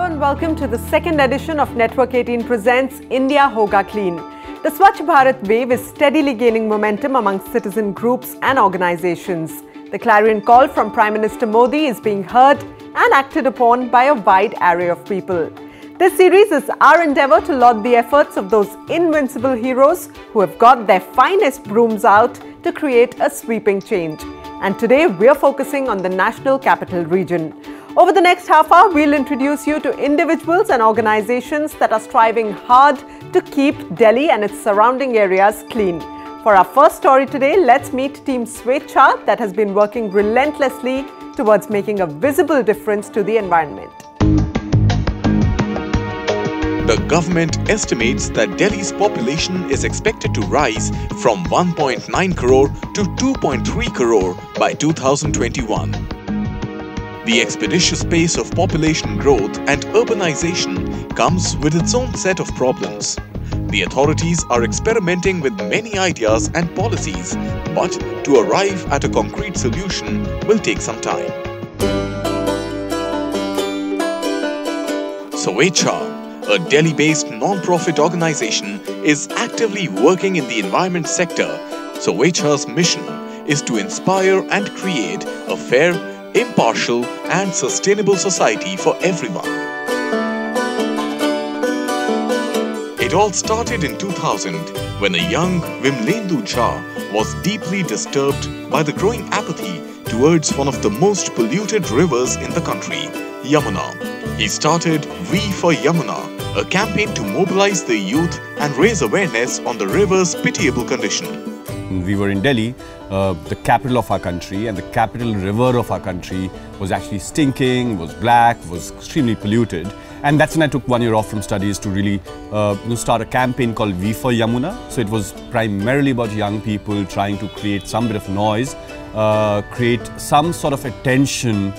Hello and welcome to the second edition of Network 18 presents India Hoga Clean. The Swachh Bharat wave is steadily gaining momentum among citizen groups and organizations. The clarion call from Prime Minister Modi is being heard and acted upon by a wide array of people. This series is our endeavour to laud the efforts of those invincible heroes who have got their finest brooms out to create a sweeping change. And today we are focusing on the National Capital Region. Over the next half hour, we'll introduce you to individuals and organizations that are striving hard to keep Delhi and its surrounding areas clean. For our first story today, let's meet Team Swechha that has been working relentlessly towards making a visible difference to the environment. The government estimates that Delhi's population is expected to rise from 1.9 crore to 2.3 crore by 2021. The expeditious pace of population growth and urbanization comes with its own set of problems. The authorities are experimenting with many ideas and policies, but to arrive at a concrete solution will take some time. Swechha, a Delhi-based non-profit organization, is actively working in the environment sector. Swechha's mission is to inspire and create a fair, impartial and sustainable society for everyone. It all started in 2000 when a young Vimlendu Jha was deeply disturbed by the growing apathy towards one of the most polluted rivers in the country, Yamuna. He started We for Yamuna, a campaign to mobilize the youth and raise awareness on the river's pitiable condition. We were in Delhi, the capital of our country, and the capital river of our country was actually stinking, was black, was extremely polluted. And that's when I took 1 year off from studies to really start a campaign called We for Yamuna. So it was primarily about young people trying to create some bit of noise, create some sort of attention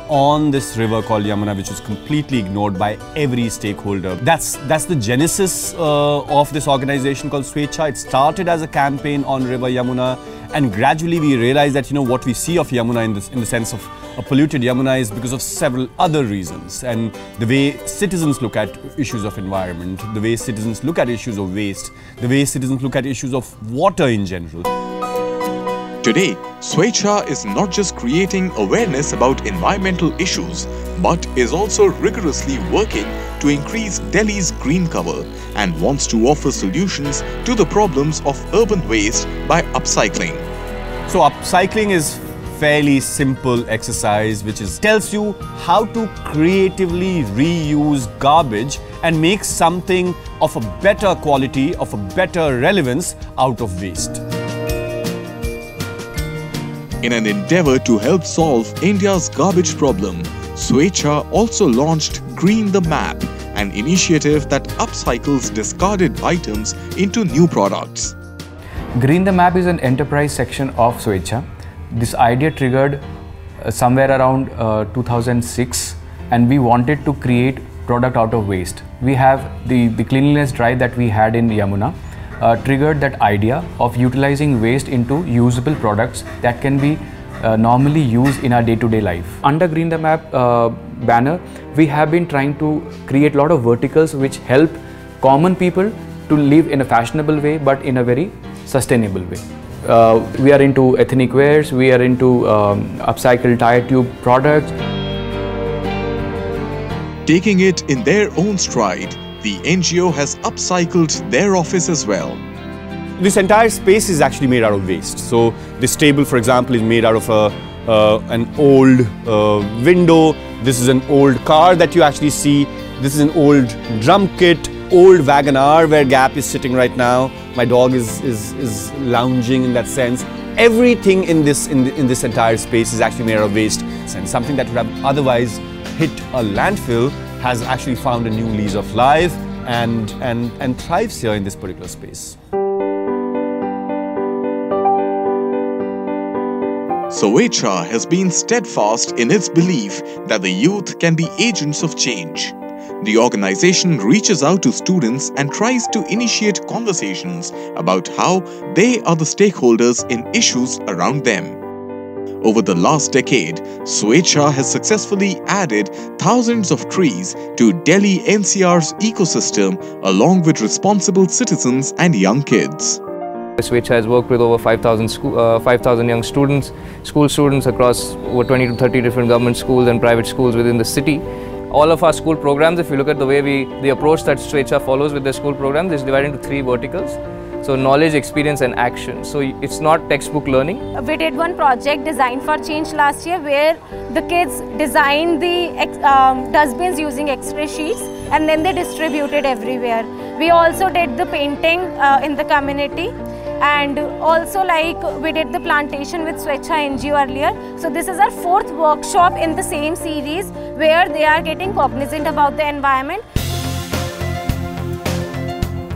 on this river called Yamuna, which is completely ignored by every stakeholder. That's the genesis of this organization called Swechha. It started as a campaign on River Yamuna, and gradually we realized that what we see of Yamuna in the sense of a polluted Yamuna is because of several other reasons, and the way citizens look at issues of environment, the way citizens look at issues of waste, the way citizens look at issues of water in general. Today, Swechha is not just creating awareness about environmental issues, but is also rigorously working to increase Delhi's green cover and wants to offer solutions to the problems of urban waste by upcycling. So upcycling is fairly simple exercise which tells you how to creatively reuse garbage and make something of a better quality, of a better relevance out of waste. In an endeavour to help solve India's garbage problem, Swechha also launched Green the Map, an initiative that upcycles discarded items into new products. Green the Map is an enterprise section of Swechha. This idea triggered somewhere around 2006, and we wanted to create product out of waste. We have the cleanliness drive that we had in Yamuna. Triggered that idea of utilizing waste into usable products that can be normally used in our day-to-day life. Under Green the Map banner, we have been trying to create a lot of verticals which help common people to live in a fashionable way but in a very sustainable way. We are into ethnic wears, we are into upcycled tire tube products. Taking it in their own stride, the NGO has upcycled their office as well. This entire space is actually made out of waste. So this table, for example, is made out of an old window. This is an old car that you actually see. This is an old drum kit, old Wagon-R where Gap is sitting right now. My dog is lounging in that sense. Everything in this entire space is actually made out of waste. And something that would have otherwise hit a landfill has actually found a new lease of life and thrives here in this particular space. Swechha has been steadfast in its belief that the youth can be agents of change. The organization reaches out to students and tries to initiate conversations about how they are the stakeholders in issues around them. Over the last decade, Swechha has successfully added thousands of trees to Delhi NCR's ecosystem along with responsible citizens and young kids. Swechha has worked with over 5,000 young students, school students across over 20 to 30 different government schools and private schools within the city. All of our school programs, if you look at the way the approach that Swechha follows with their school programs, is divided into 3 verticals. So knowledge, experience and action. So it's not textbook learning. We did one project, Design for Change, last year, where the kids designed the dustbins using X-ray sheets and then they distributed everywhere. We also did the painting in the community. And also, like, we did the plantation with Swechha NGO earlier. So this is our 4th workshop in the same series where they are getting cognizant about the environment.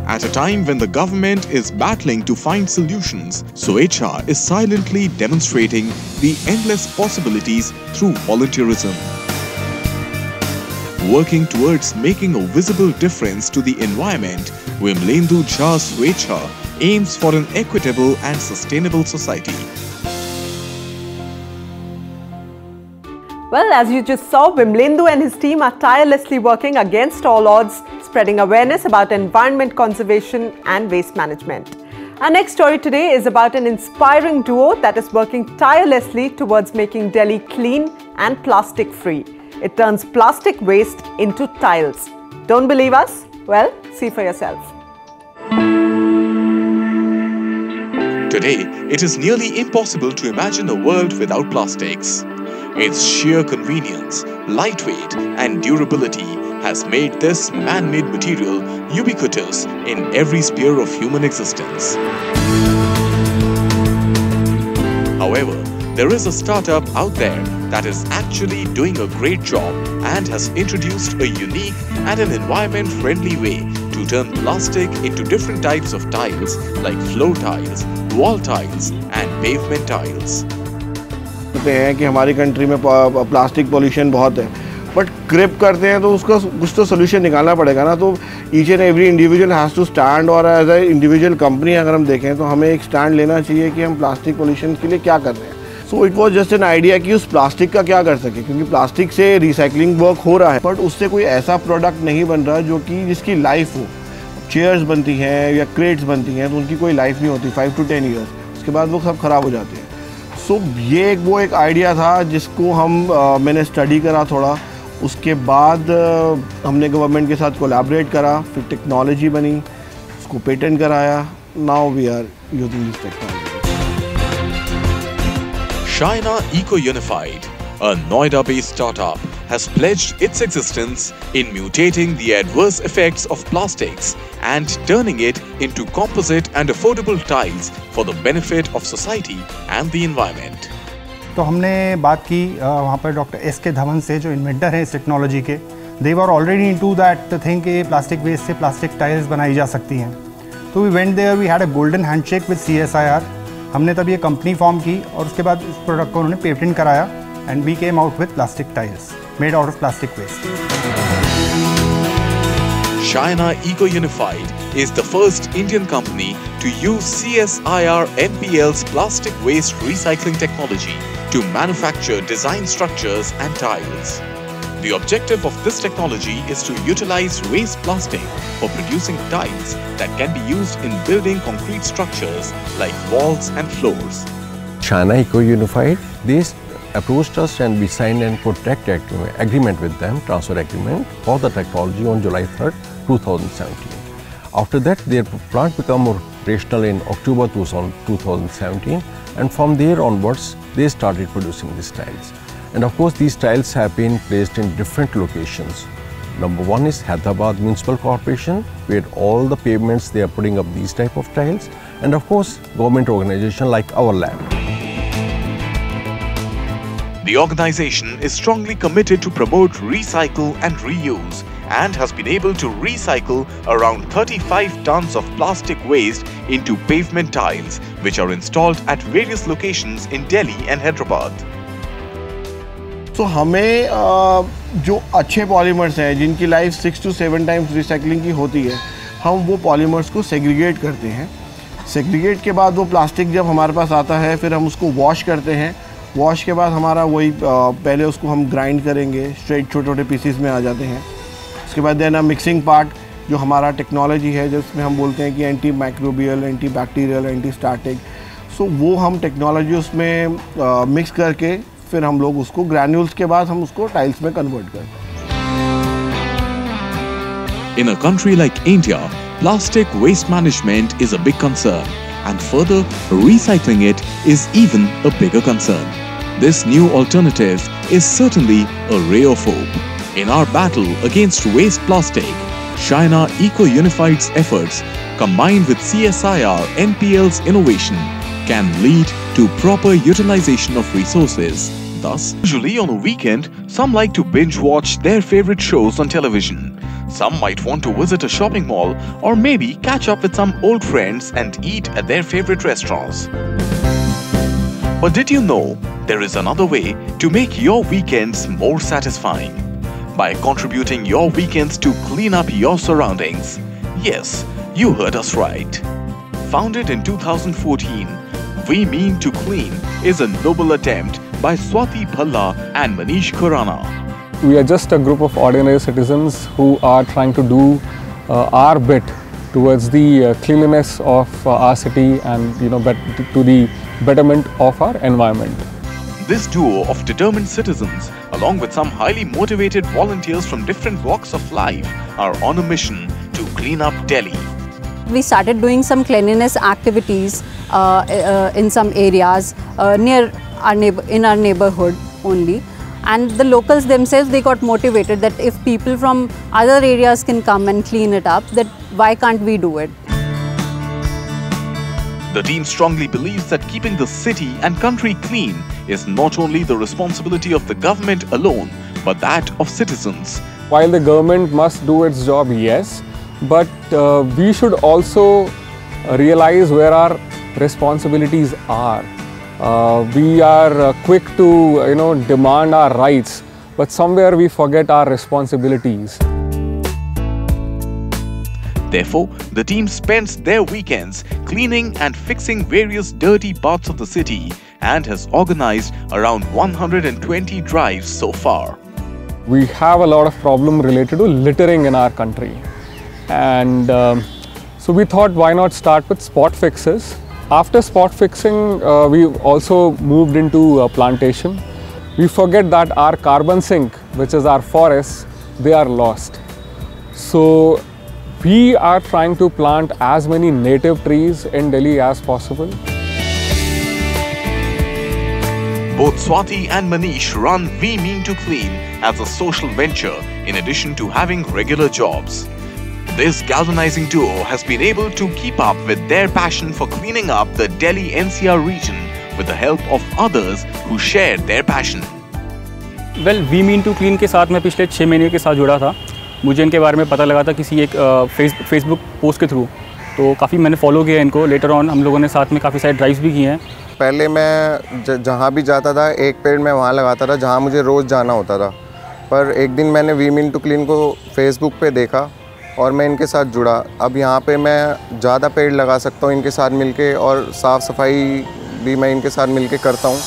At a time when the government is battling to find solutions, Swechha is silently demonstrating the endless possibilities through volunteerism. Working towards making a visible difference to the environment, Vimlendu Jha Swechha aims for an equitable and sustainable society. Well, as you just saw, Vimlendu and his team are tirelessly working against all odds, spreading awareness about environment conservation and waste management. Our next story today is about an inspiring duo that is working tirelessly towards making Delhi clean and plastic-free. It turns plastic waste into tiles. Don't believe us? Well, see for yourself. Today, it is nearly impossible to imagine a world without plastics. Its sheer convenience, lightweight and durability has made this man-made material ubiquitous in every sphere of human existence. However, there is a startup out there that is actually doing a great job and has introduced a unique and an environment-friendly way to turn plastic into different types of tiles like floor tiles, wall tiles and pavement tiles. कहते हैं कि हमारी country में plastic pollution बहुत है, but grip करते हैं तो उसका कुछ तो सोल्यूशन निकालना पड़ेगा ना. तो each and every individual has to stand, और एज ए इंडिविजुअल कंपनी अगर हम देखें तो हमें एक स्टैंड लेना चाहिए कि हम प्लास्टिक पॉल्यूशन के लिए क्या कर रहे हैं. So it was just an idea कि उस प्लास्टिक का क्या कर सके, क्योंकि प्लास्टिक से रिसाइकलिंग वर्क हो रहा है, बट उससे कोई ऐसा प्रोडक्ट नहीं बन रहा जो कि जिसकी लाइफ हो. चेयर्स बनती हैं या क्रेट्स बनती हैं तो उनकी कोई लाइफ नहीं होती 5 to 10 ईयर्स, उसके बाद वो सब ख़राब हो जाती है. सो ये वो एक आइडिया था जिसको मैंने स्टडी करा थोड़ा. उसके बाद हमने गवर्नमेंट के साथ कोलैबोरेट करा, फिर टेक्नोलॉजी बनी, उसको पेटेंट कराया. Now we are using this technology. China Eco-Unified, a Noida-based startup, has pledged its existence in mutating the adverse effects of plastics and turning it into composite and affordable tiles for the benefit of society and the environment. तो हमने बात की वहाँ पर doctor S.K. Dhawan से, जो inventor हैं इस टेक्नोलॉजी के. They were already into that thing कि प्लास्टिक वेस्ट से प्लास्टिक टाइल्स बनाई जा सकती हैं. तो we went there, we had a golden handshake with CSIR. हमने तब ये कंपनी फॉर्म की और उसके बाद इस प्रोडक्ट को उन्होंने पेटेंट कराया and we came out with plastic tiles made out of plastic waste. China Eco-Unified is the first Indian company to use CSIR MPL's plastic waste recycling technology to manufacture design structures and tiles. The objective of this technology is to utilize waste plastic for producing tiles that can be used in building concrete structures like walls and floors. China Eco-Unified, they approached us and we signed a contract agreement with them, transfer agreement for the technology on July 3rd, 2017. After that, their plant became operational in October 2017, and from there onwards, they started producing these tiles. And of course, these tiles have been placed in different locations. Number one is Hyderabad Municipal Corporation, where all the pavements they are putting up these type of tiles, and of course, government organization like our lab. The organization is strongly committed to promote recycle and reuse and has been able to recycle around 35 tons of plastic waste into pavement tiles, which are installed at various locations in Delhi and Hyderabad. तो हमें जो अच्छे polymers हैं जिनकी life 6 to 7 times recycling की होती है, हम वो पॉलीमर्स को सेग्रीगेट करते हैं. सेग्रीगेट के बाद वो प्लास्टिक जब हमारे पास आता है, फिर हम उसको वॉश करते हैं वॉश के बाद हमारा वही पहले उसको हम ग्राइंड करेंगे, स्ट्रेट छोटे छोटे पीसीस में आ जाते हैं। उसके बाद देन मिक्सिंग पार्ट जो हमारा टेक्नोलॉजी है जिसमें हम बोलते हैं कि antimicrobial, antibacterial, antistatic, so वो हम टेक्नोलॉजी उसमें मिक्स करके फिर हम लोग उसको ग्रैन्यूल्स के बाद हम उसको टाइल्स में कन्वर्ट करते हैं। In a country like India, plastic waste management is a big concern, and further, recycling it is even a bigger concern. This new alternative is certainly a ray of hope. In our battle against waste plastic, China Eco-Unified's efforts, combined with CSIR NPL's innovation, can lead to proper utilization of resources. Thus, usually on a weekend, some like to binge watch their favorite shows on television. Some might want to visit a shopping mall or maybe catch up with some old friends and eat at their favorite restaurants. But did you know there is another way to make your weekends more satisfying? By contributing your weekends to clean up your surroundings. Yes, you heard us right. Founded in 2014, We Mean to Clean is a noble attempt by Swati Bhalla and Manish Khurana. We are just a group of ordinary citizens who are trying to do our bit towards the cleanliness of our city and to the betterment of our environment. This duo of determined citizens, along with some highly motivated volunteers from different walks of life, are on a mission to clean up Delhi. We started doing some cleanliness activities in some areas near in our neighborhood only. And the locals themselves, they got motivated that if people from other areas can come and clean it up, that why can't we do it? The team strongly believes that keeping the city and country clean is not only the responsibility of the government alone, but that of citizens. While the government must do its job, yes, but we should also realize where our responsibilities are. We are quick to demand our rights, but somewhere we forget our responsibilities. Therefore, the team spends their weekends cleaning and fixing various dirty parts of the city and has organized around 120 drives so far. We have a lot of problem related to littering in our country, and so we thought, why not start with spot fixes. After spot fixing, we also moved into plantation. We forget that our carbon sink, which is our forests, they are lost. So we are trying to plant as many native trees in Delhi as possible. Both Swati and Manish run We Mean to Clean as a social venture in addition to having regular jobs. This galvanizing duo has been able to keep up with their passion for cleaning up the Delhi NCR region with the help of others who share their passion. Well, We Mean to Clean के साथ मैं पिछले 6 महीने के साथ जुड़ा था. मुझे इनके बारे में पता लगा था किसी एक फेसबुक पोस्ट के थ्रू, तो काफ़ी मैंने फॉलो किया इनको. लेटर ऑन हम लोगों ने साथ में काफ़ी सारे ड्राइव्स भी किए हैं. पहले मैं जहाँ भी जाता था एक पेड़ मैं वहाँ लगाता था जहाँ मुझे रोज़ जाना होता था, पर एक दिन मैंने वी मीन टू क्लीन को फेसबुक पे देखा और मैं इनके साथ जुड़ा. अब यहाँ पे मैं ज़्यादा पेड़ लगा सकता हूँ इनके साथ मिलके, और साफ़ सफाई भी मैं इनके साथ मिलके करता हूँ.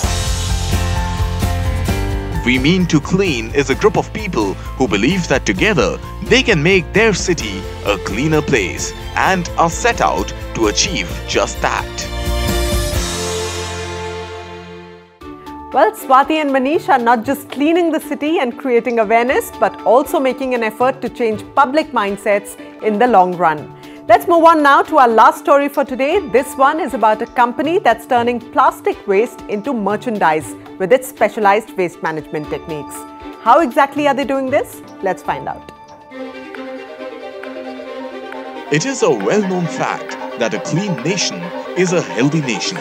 We Mean to Clean is a group of people who believe that together they can make their city a cleaner place and are set out to achieve just that. Well, Swati and Manish are not just cleaning the city and creating awareness, but also making an effort to change public mindsets in the long run. Let's move on now to our last story for today. This one is about a company that's turning plastic waste into merchandise with its specialized waste management techniques. How exactly are they doing this? Let's find out. It is a well-known fact that a clean nation is a healthy nation.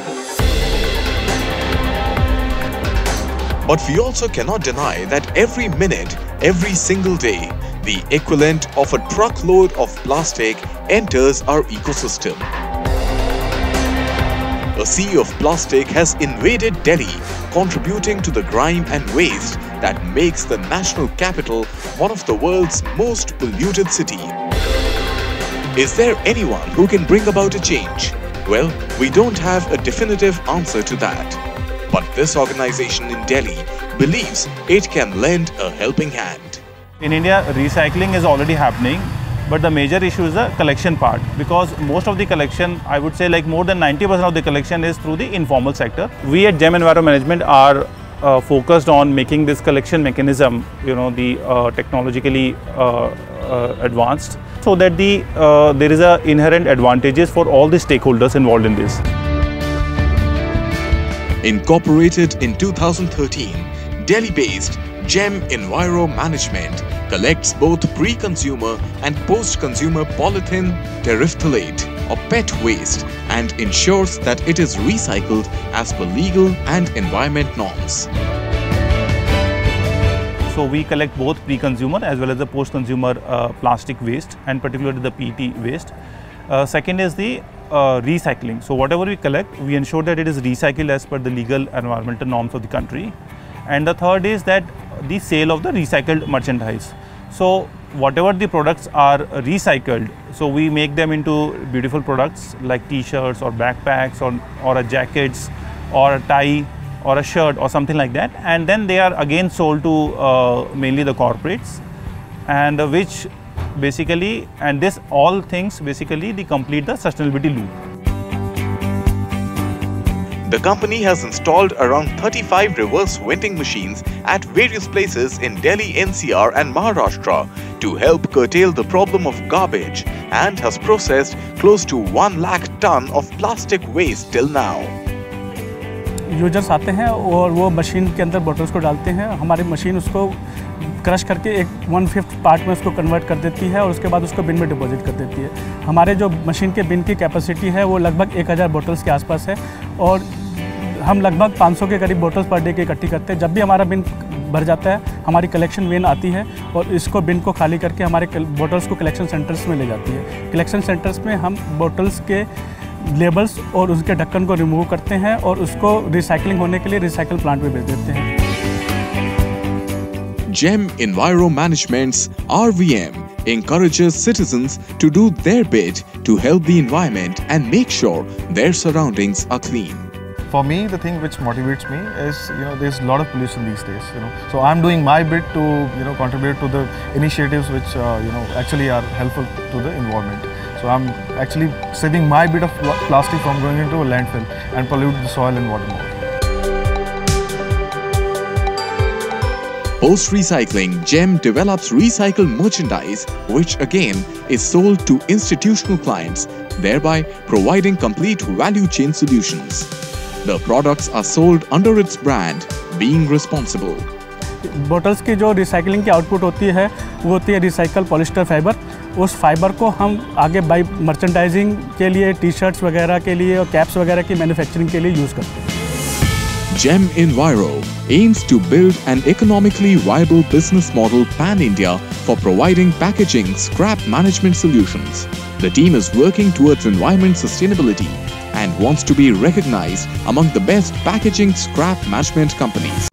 But we also cannot deny that every minute, every single day, the equivalent of a truckload of plastic enters our ecosystem. A sea of plastic has invaded Delhi, contributing to the grime and waste that makes the national capital one of the world's most polluted cities. Is there anyone who can bring about a change? Well, we don't have a definitive answer to that. but this organization in Delhi believes it can lend a helping hand. In India, recycling is already happening, but the major issue is the collection part, because most of the collection, I would say like more than 90% of the collection is through the informal sector. We at GEM Enviro Management are focused on making this collection mechanism, technologically advanced, so that there is a inherent advantages for all the stakeholders involved in this. Incorporated in 2013, Delhi-based GEM Enviro Management collects both pre-consumer and post-consumer polythene, terephthalate or PET waste and ensures that it is recycled as per legal and environment norms. So we collect both pre-consumer as well as the post-consumer plastic waste, and particularly the PET waste. Second is the recycling. So whatever we collect, we ensure that it is recycled as per the legal environmental norms of the country. And the third is that the sale of the recycled merchandise. So whatever the products are recycled, so we make them into beautiful products like t-shirts or backpacks or a jackets or a tie or a shirt or something like that, and then they are again sold to mainly the corporates, and which basically, and this all things basically they complete the sustainability loop. The company has installed around 35 reverse vending machines at various places in Delhi, NCR and Maharashtra to help curtail the problem of garbage, and has processed close to 1 lakh ton of plastic waste till now. Users आते हैं और वो machine के अंदर bottles को डालते हैं, हमारी मशीन उसको क्रश करके एक 1/5 पार्ट में उसको कन्वर्ट कर देती है और उसके बाद उसको बिन में डिपॉजिट कर देती है। हमारे जो मशीन के बिन की कैपेसिटी है वो लगभग 1000 बॉटल्स के आसपास है और हम लगभग 500 के करीब बॉटल्स पर डे की इकट्ठी करते हैं। जब भी हमारा बिन भर जाता है, हमारी कलेक्शन वैन आती है और इसको बिन को खाली करके हमारे बॉटल्स को कलेक्शन सेंटर्स में ले जाती है। कलेक्शन सेंटर्स में हम बॉटल्स के लेबल्स और उसके ढक्कन को रिमूव करते हैं और उसको रिसाइकलिंग होने के लिए रिसाइकल प्लांट में भेज देते हैं। GEM Enviro Management's RVM encourages citizens to do their bit to help the environment and make sure their surroundings are clean. For me, the thing which motivates me is, there's a lot of pollution these days, So I'm doing my bit to, contribute to the initiatives which, actually are helpful to the environment. So I'm actually saving my bit of plastic from going into a landfill and pollute the soil and water more. Post-recycling, GEM develops recycled merchandise, which again is sold to institutional clients, thereby providing complete value chain solutions. The products are sold under its brand, being responsible. Bottles की जो recycling की output होती है वो होती है recycle polyester fibre. उस fibre को हम आगे बाई मर्चेंडाइजिंग के लिए, टी शर्ट्स वगैरह के लिए और कैप्स वगैरह की मैन्युफैक्चरिंग के लिए यूज़ करते हैं। GEM Enviro aims to build an economically viable business model pan-India for providing packaging scrap management solutions. The team is working towards environment sustainability and wants to be recognized among the best packaging scrap management companies.